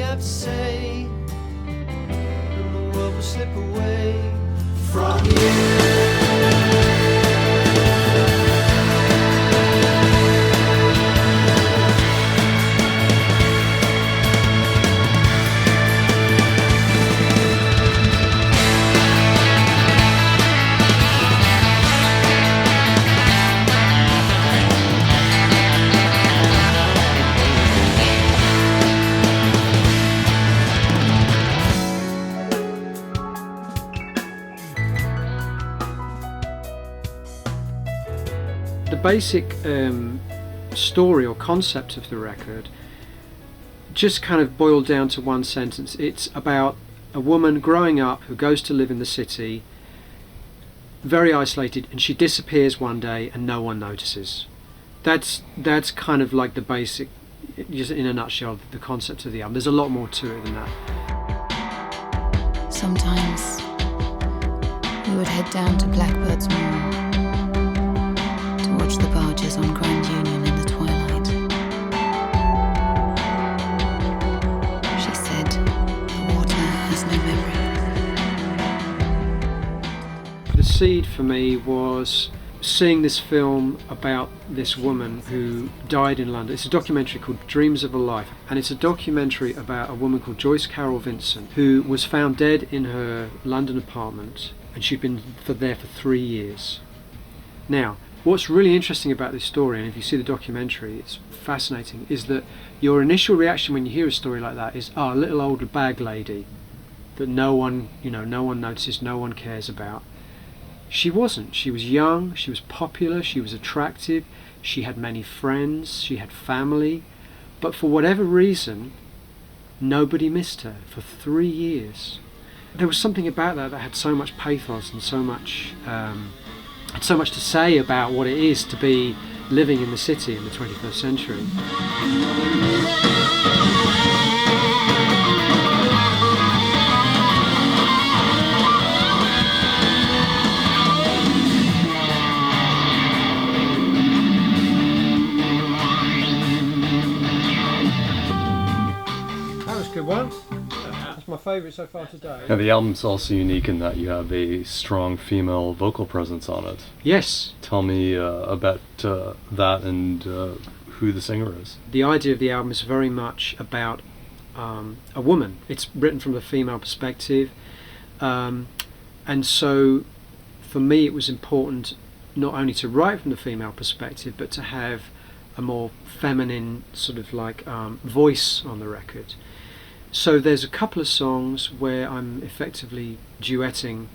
have to say, and the world will slip away from you. The basic story or concept of the record just kind of boiled down to one sentence. It's about a woman growing up who goes to live in the city, very isolated, and she disappears one day and no one notices. That's kind of like the basic, just in a nutshell, the concept of the album. There's a lot more to it than that. Sometimes we would head down to Blackbird's Moor to watch the barges on Grand Union in the twilight. She said the water has no memory. The seed for me was seeing this film about this woman who died in London. It's a documentary called Dreams of a Life, and it's a documentary about a woman called Joyce Carol Vincent, who was found dead in her London apartment, and she'd been there for 3 years. Now, what's really interesting about this story, and if you see the documentary, it's fascinating, is that your initial reaction when you hear a story like that is, oh, a little old bag lady that no one notices, no one cares about. She wasn't. She was young, she was popular, she was attractive, she had many friends, she had family, but for whatever reason, nobody missed her for 3 years. There was something about that that had so much pathos and so much to say about what it is to be living in the city in the 21st century. That was a good one. That's my favourite so far today. And the album's also unique in that you have a strong female vocal presence on it. Yes. Tell me about that and who the singer is. The idea of the album is very much about a woman. It's written from the female perspective, and so for me it was important not only to write from the female perspective but to have a more feminine sort of like voice on the record. So there's a couple of songs where I'm effectively duetting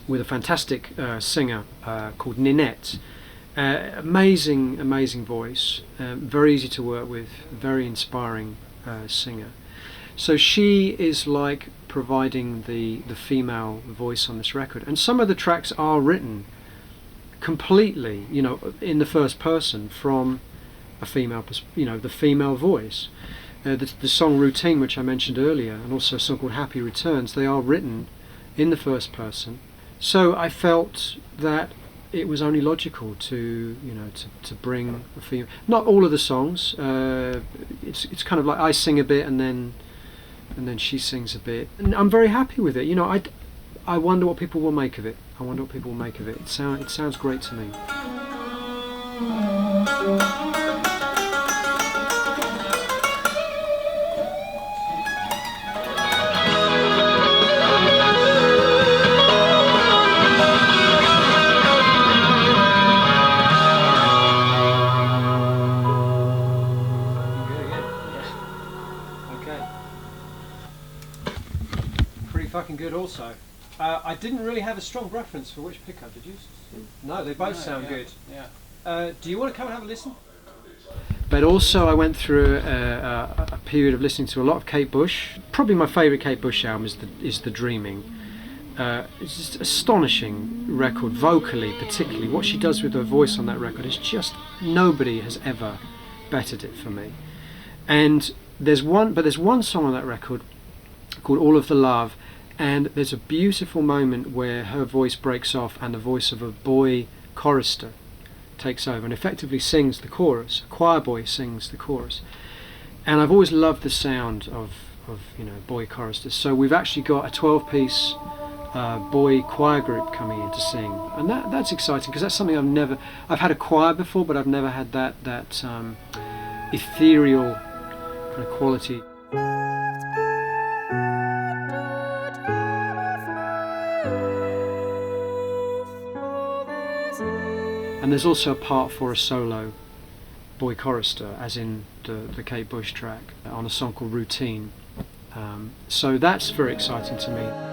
with a fantastic singer called Ninette. Amazing voice, very easy to work with, very inspiring singer. So she is like providing the female voice on this record, and some of the tracks are written completely, in the first person from a female, the female voice. The song Routine, which I mentioned earlier, and also a song called Happy Returns, they are written in the first person. So I felt that it was only logical to bring a female. Not all of the songs. It's kind of like I sing a bit and then she sings a bit, and I'm very happy with it. I wonder what people will make of it. It sounds great to me. Fucking good also. I didn't really have a strong preference for which pickup, did you? No, they both sound good. Yeah. Do you want to come and have a listen? But also I went through a period of listening to a lot of Kate Bush. Probably my favourite Kate Bush album is The Dreaming. It's just an astonishing record, vocally particularly. What she does with her voice on that record is just, nobody has ever bettered it for me. And there's one song on that record called All of the Love, and there's a beautiful moment where her voice breaks off and the voice of a boy chorister takes over and effectively sings the chorus. A choir boy sings the chorus. And I've always loved the sound of of boy choristers. So we've actually got a 12-piece boy choir group coming in to sing, and that's exciting because that's something I've had a choir before, but I've never had that ethereal kind of quality. And there's also a part for a solo boy chorister, as in the Kate Bush track, on a song called Routine. So that's very exciting to me.